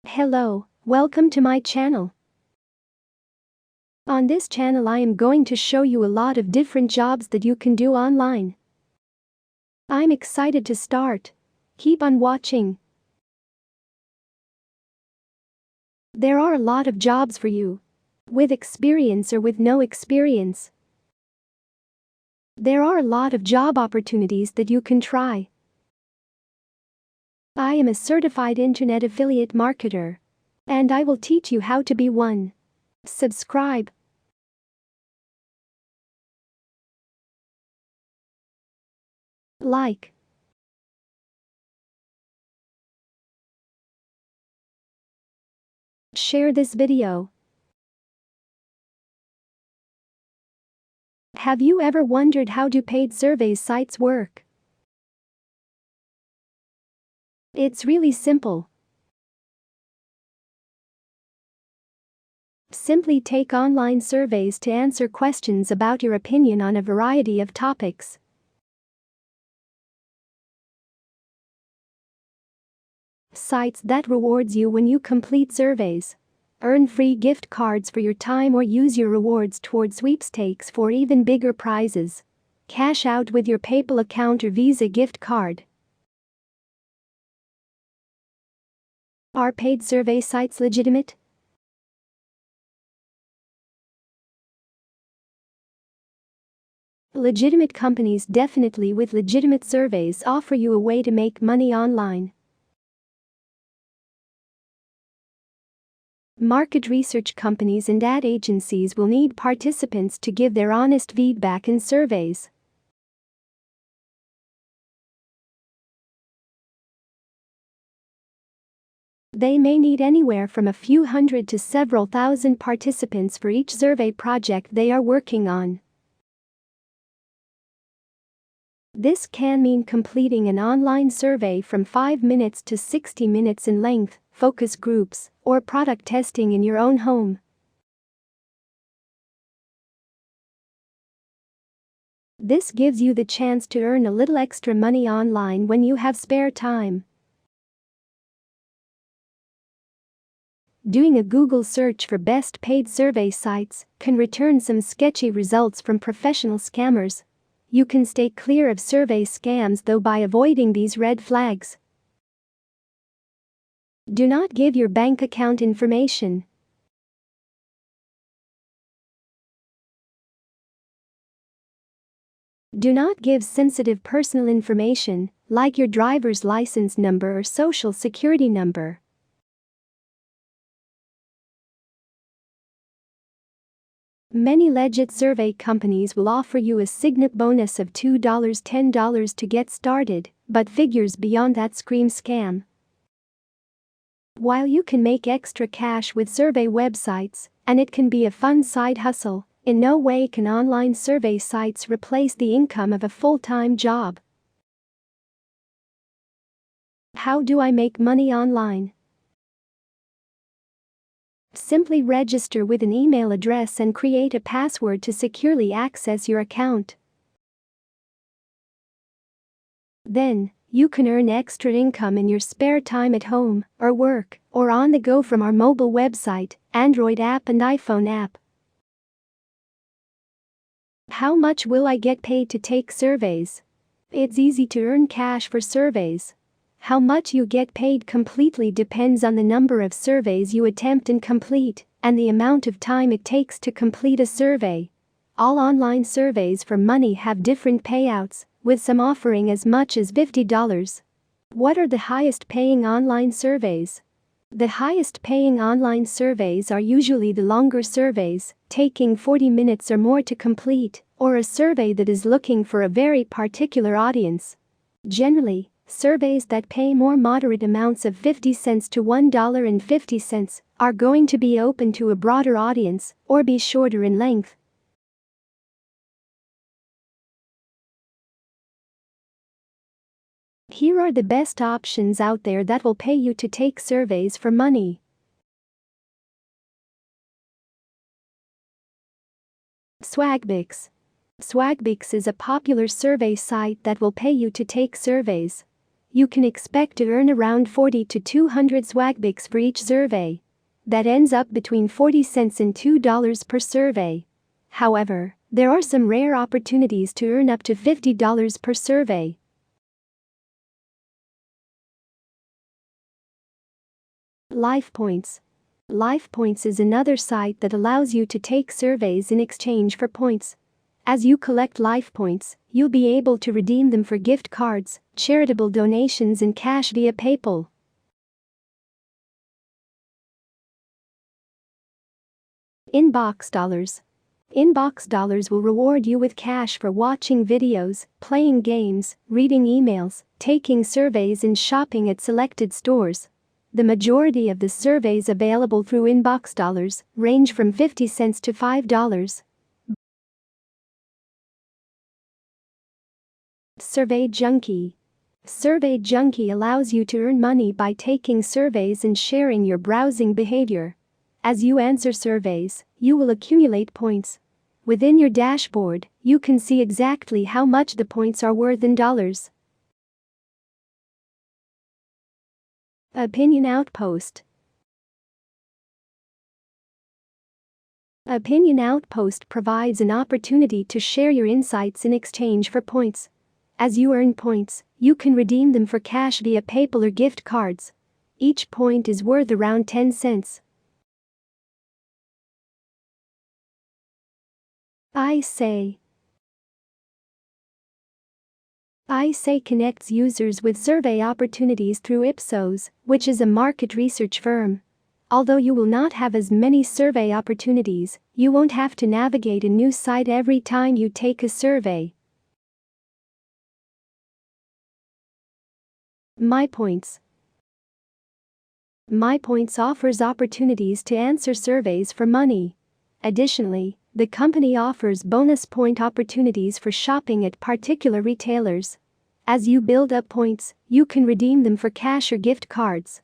Hello, welcome to my channel. On this channel I am going to show you a lot of different jobs that you can do online. I'm excited to start. Keep on watching. There are a lot of jobs for you. With experience or with no experience. There are a lot of job opportunities that you can try. I am a certified internet affiliate marketer. And I will teach you how to be one. Subscribe. Like. Share this video. Have you ever wondered how do paid survey sites work? It's really simple. Simply take online surveys to answer questions about your opinion on a variety of topics. Sites that rewards you when you complete surveys. Earn free gift cards for your time or use your rewards toward sweepstakes for even bigger prizes. Cash out with your PayPal account or Visa gift card. Are paid survey sites legitimate? Legitimate companies definitely with legitimate surveys offer you a way to make money online. Market research companies and ad agencies will need participants to give their honest feedback in surveys. They may need anywhere from a few hundred to several thousand participants for each survey project they are working on. This can mean completing an online survey from 5 minutes to 60 minutes in length, focus groups, or product testing in your own home. This gives you the chance to earn a little extra money online when you have spare time. Doing a Google search for best paid survey sites can return some sketchy results from professional scammers. You can stay clear of survey scams though by avoiding these red flags. Do not give your bank account information. Do not give sensitive personal information, like your driver's license number or social security number. Many legit survey companies will offer you a sign-up bonus of $2, $10 to get started, but figures beyond that scream scam. While you can make extra cash with survey websites, and it can be a fun side hustle, in no way can online survey sites replace the income of a full-time job. How do I make money online? Simply register with an email address and create a password to securely access your account. Then, you can earn extra income in your spare time at home, or work, or on the go from our mobile website, Android app and iPhone app. How much will I get paid to take surveys? It's easy to earn cash for surveys. How much you get paid completely depends on the number of surveys you attempt and complete, and the amount of time it takes to complete a survey. All online surveys for money have different payouts, with some offering as much as $50. What are the highest paying online surveys? The highest paying online surveys are usually the longer surveys, taking 40 minutes or more to complete, or a survey that is looking for a very particular audience. Generally, surveys that pay more moderate amounts of 50 cents to $1.50 are going to be open to a broader audience or be shorter in length. Here are the best options out there that will pay you to take surveys for money. Swagbix. Swagbix is a popular survey site that will pay you to take surveys. you can expect to earn around 40 to 200 swagbix for each survey. That ends up between 40 cents and $2 per survey. However, there are some rare opportunities to earn up to $50 per survey. Life Points. Life Points is another site that allows you to take surveys in exchange for points. As you collect life points, you'll be able to redeem them for gift cards, charitable donations and cash via PayPal. Inbox Dollars. Inbox Dollars will reward you with cash for watching videos, playing games, reading emails, taking surveys and shopping at selected stores. The majority of the surveys available through Inbox Dollars range from 50 cents to $5. Survey Junkie. Survey Junkie allows you to earn money by taking surveys and sharing your browsing behavior. As you answer surveys, you will accumulate points. Within your dashboard, you can see exactly how much the points are worth in dollars. Opinion Outpost. Opinion Outpost provides an opportunity to share your insights in exchange for points. As you earn points, you can redeem them for cash via PayPal or gift cards. Each point is worth around 10 cents. I Say connects users with survey opportunities through Ipsos, which is a market research firm. Although you will not have as many survey opportunities, you won't have to navigate a new site every time you take a survey. MyPoints. MyPoints offers opportunities to answer surveys for money. Additionally, the company offers bonus point opportunities for shopping at particular retailers. As you build up points, you can redeem them for cash or gift cards.